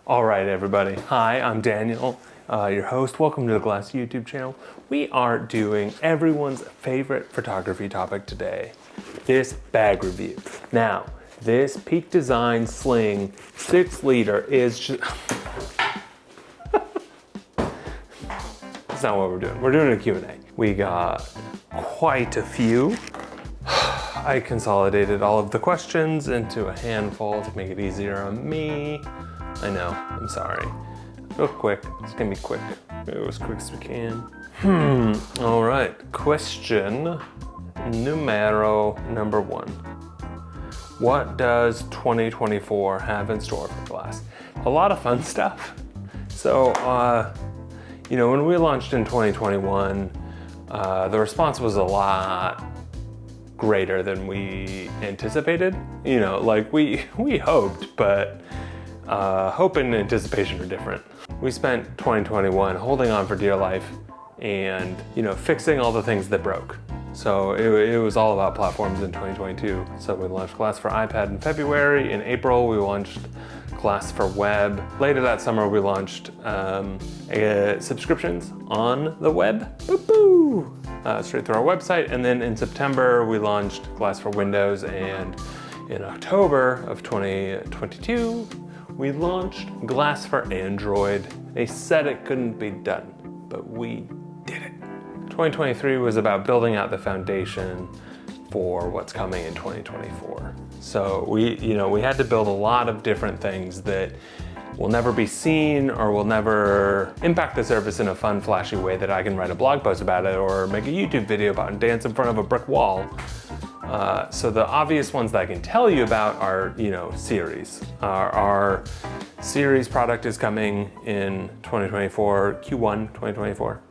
All right, everybody. Hi, I'm Daniel, your host. Welcome to the Glass YouTube channel. We are doing everyone's favorite photography topic today, this bag review. Now, this Peak Design Sling 6-liter is just... That's not what we're doing. We're doing a Q&A. We got quite a few. I consolidated all of the questions into a handful to make it easier on me. I know, I'm sorry. Real quick, it's gonna be quick. Go as quick as we can. All right, question numero number 1. What does 2024 have in store for glass? A lot of fun stuff. So, you know, when we launched in 2021, the response was a lot greater than we anticipated. You know, like we hoped, but hope and anticipation are different. We spent 2021 holding on for dear life and, you know, fixing all the things that broke. So it was all about platforms in 2022. So we launched Glass for iPad in February. In April, we launched Glass for web. Later that summer, we launched subscriptions on the web. Boop-boo! Straight through our website. And then in September, we launched Glass for Windows. And in October of 2022, we launched Glass for Android. They said it couldn't be done, but we did it. 2023 was about building out the foundation for what's coming in 2024. So we had to build a lot of different things that will never be seen or will never impact the service in a fun, flashy way that I can write a blog post about it or make a YouTube video about and dance in front of a brick wall. So the obvious ones that I can tell you about are, you know, series. Our series product is coming in 2024, Q1 2024.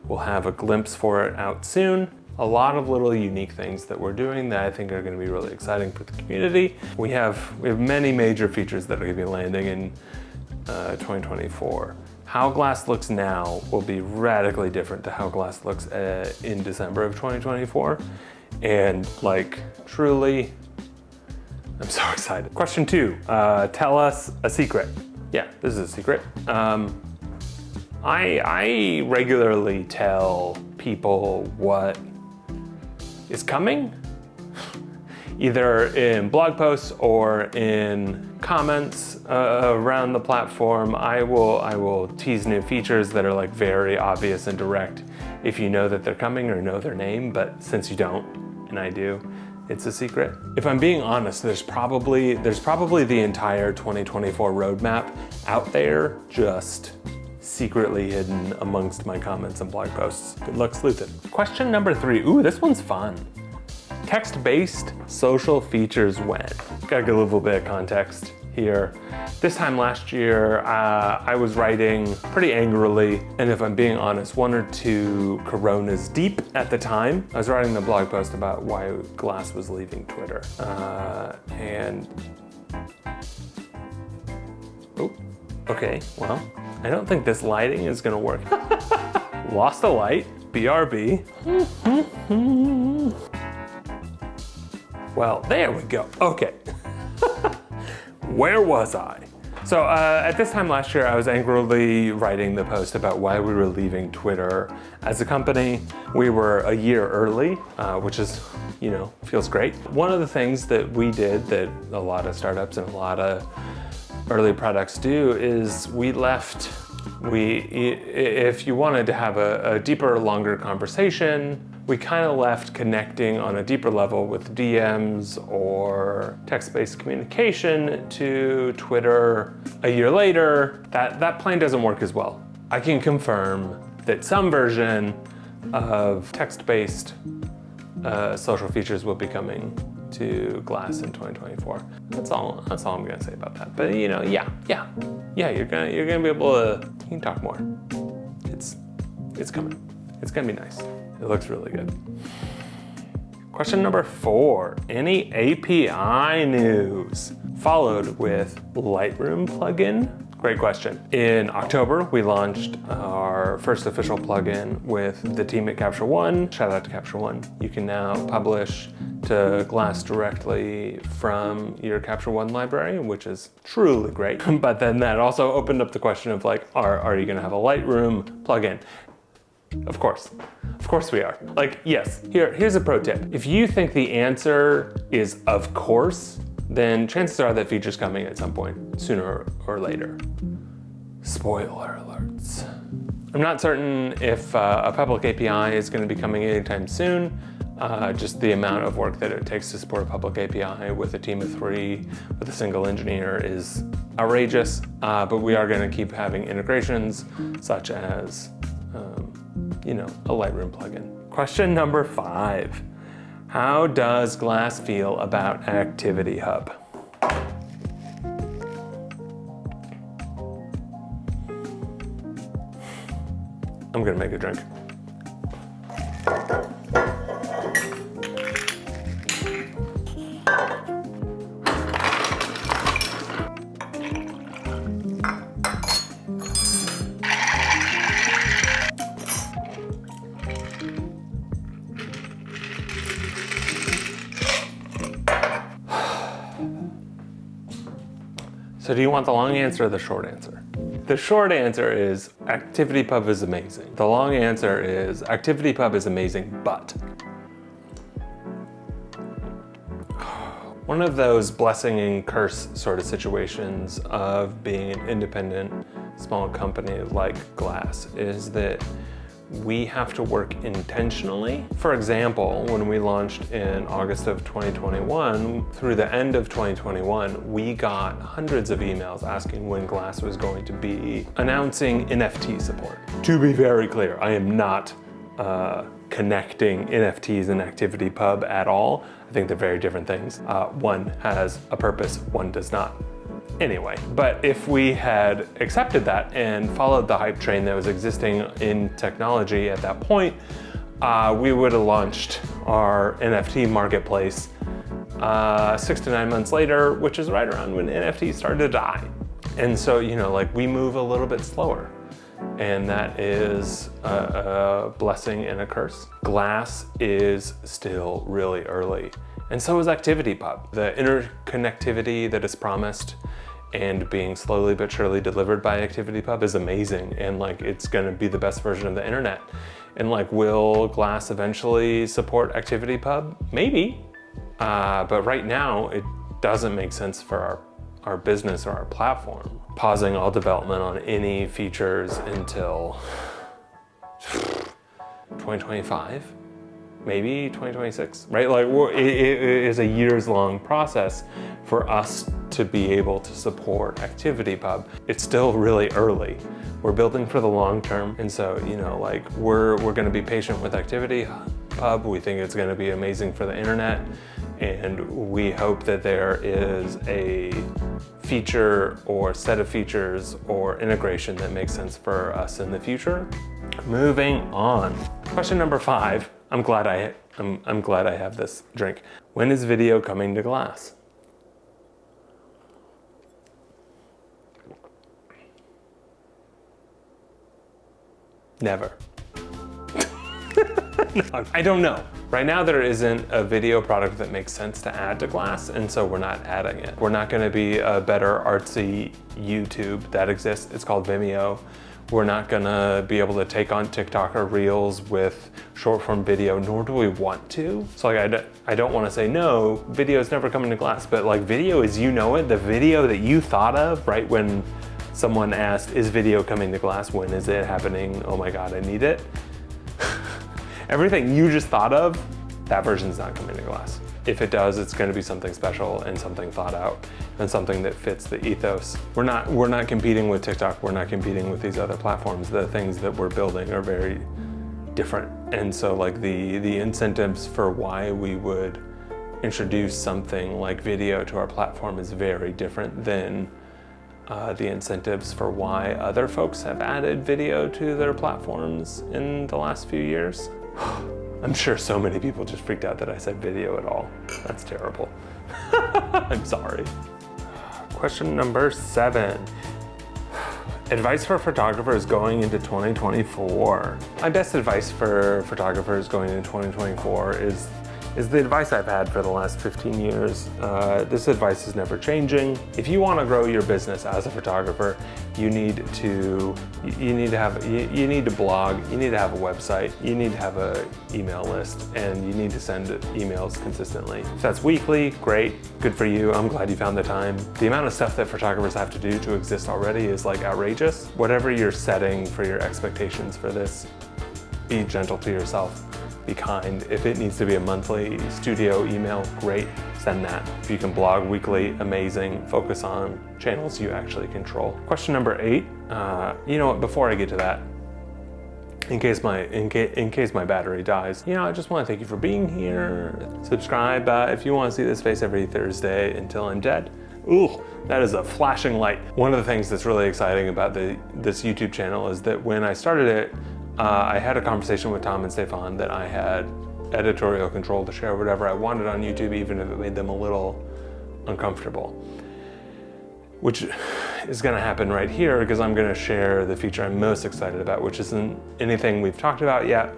We'll have a glimpse for it out soon. A lot of little unique things that we're doing that I think are going to be really exciting for the community. We have many major features that are going to be landing in 2024. How glass looks now will be radically different to how glass looks in December of 2024. And like, truly, I'm so excited. Question 2, tell us a secret. Yeah, this is a secret. I regularly tell people what is coming, either in blog posts or in comments around the platform. I will tease new features that are like very obvious and direct if you know that they're coming or know their name, but since you don't, and I do, it's a secret. If I'm being honest, there's probably the entire 2024 roadmap out there, just secretly hidden amongst my comments and blog posts. Good luck sleuthing. Question number 3. Ooh, this one's fun. Text-based social features when? Gotta get a little bit of context here. This time last year, I was writing pretty angrily, and if I'm being honest, 1 or 2 Coronas deep at the time. I was writing the blog post about why Glass was leaving Twitter. Oh, okay, well, I don't think this lighting is gonna work. Lost a light, BRB. Well, there we go, okay. Where was I? So at this time last year, I was angrily writing the post about why we were leaving Twitter as a company. We were a year early, which is, you know, feels great. One of the things that we did that a lot of startups and a lot of early products do is we left, if you wanted to have a deeper, longer conversation, we kind of left connecting on a deeper level with DMs or text-based communication to Twitter a year later. That plan doesn't work as well. I can confirm that some version of text-based social features will be coming to Glass in 2024. That's all I'm gonna say about that. But you know, yeah, you're gonna be able to, you can talk more. It's coming. It's gonna be nice. It looks really good. Question number 4, any API news? followed with Lightroom plugin? Great question. In October, we launched our first official plugin with the team at Capture One. Shout out to Capture One. You can now publish to Glass directly from your Capture One library, which is truly great. But then that also opened up the question of like, are you gonna have a Lightroom plugin? Of course we are. Like, yes, here's a pro tip. If you think the answer is of course, then chances are that feature's coming at some point, sooner or later. Spoiler alerts. I'm not certain if a public API is going to be coming anytime soon. Just the amount of work that it takes to support a public API with a team of 3, with a single engineer is outrageous, but we are going to keep having integrations such as, you know, a Lightroom plugin. Question number 5. How does Glass feel about Activity Hub? I'm gonna make a drink. So do you want the long answer or the short answer? The short answer is ActivityPub is amazing. The long answer is ActivityPub is amazing, but. One of those blessing and curse sort of situations of being an independent small company like Glass is that we have to work intentionally. For example, when we launched in August of 2021, through the end of 2021, we got hundreds of emails asking when Glass was going to be announcing NFT support. To be very clear, I am not connecting NFTs and ActivityPub at all. I think they're very different things. One has a purpose, one does not. Anyway, but if we had accepted that and followed the hype train that was existing in technology at that point, we would have launched our NFT marketplace 6 to 9 months later, which is right around when NFTs started to die. And so, you know, like we move a little bit slower, and that is a blessing and a curse. Glass is still really early, and so is ActivityPub. The interconnectivity that is promised and being slowly but surely delivered by ActivityPub is amazing, and like it's gonna be the best version of the internet. And like, will Glass eventually support ActivityPub? Maybe, but right now it doesn't make sense for our business or our platform. Pausing all development on any features until 2025, maybe 2026, right? Like it is a years-long process for us to be able to support ActivityPub. It's still really early. We're building for the long term. And so, you know, like we're gonna be patient with ActivityPub. We think it's gonna be amazing for the internet. And we hope that there is a feature or set of features or integration that makes sense for us in the future. Moving on. Question number 5. I'm glad I have this drink. When is video coming to Glass? Never. No, I don't know. Right now there isn't a video product that makes sense to add to Glass, and so we're not adding it. We're not gonna be a better artsy YouTube that exists. It's called Vimeo. We're not gonna be able to take on TikTok or Reels with short form video, nor do we want to. So like, I don't wanna say no, video is never coming to Glass, but like video as you know it, the video that you thought of, right, when someone asked, is video coming to Glass? When is it happening? Oh my God, I need it. Everything you just thought of, that version's not coming to Glass. If it does, it's gonna be something special and something thought out and something that fits the ethos. We're not competing with TikTok, we're not competing with these other platforms. The things that we're building are very different. And so like the incentives for why we would introduce something like video to our platform is very different than the incentives for why other folks have added video to their platforms in the last few years. I'm sure so many people just freaked out that I said video at all. That's terrible. I'm sorry. Question number 7. Advice for photographers going into 2024. My best advice for photographers going into 2024 is the advice I've had for the last 15 years. This advice is never changing. If you want to grow your business as a photographer, you need to blog, you need to have a website, you need to have an email list, and you need to send emails consistently. If that's weekly, great, good for you. I'm glad you found the time. The amount of stuff that photographers have to do to exist already is like outrageous. Whatever you're setting for your expectations for this, be gentle to yourself. Be kind. If it needs to be a monthly studio email, great, send that. If you can blog weekly, amazing. Focus on channels you actually control. Question number 8. You know what, before I get to that, in case my battery dies, I just want to thank you for being here. Subscribe if you want to see this face every Thursday until I'm dead. Ooh, that is a flashing light. One of the things that's really exciting about this YouTube channel is that when I started it, I had a conversation with Tom and Stefan that I had editorial control to share whatever I wanted on YouTube, even if it made them a little uncomfortable. Which is gonna happen right here because I'm gonna share the feature I'm most excited about, which isn't anything we've talked about yet.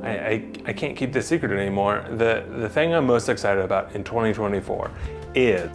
I can't keep this secret anymore. The thing I'm most excited about in 2024 is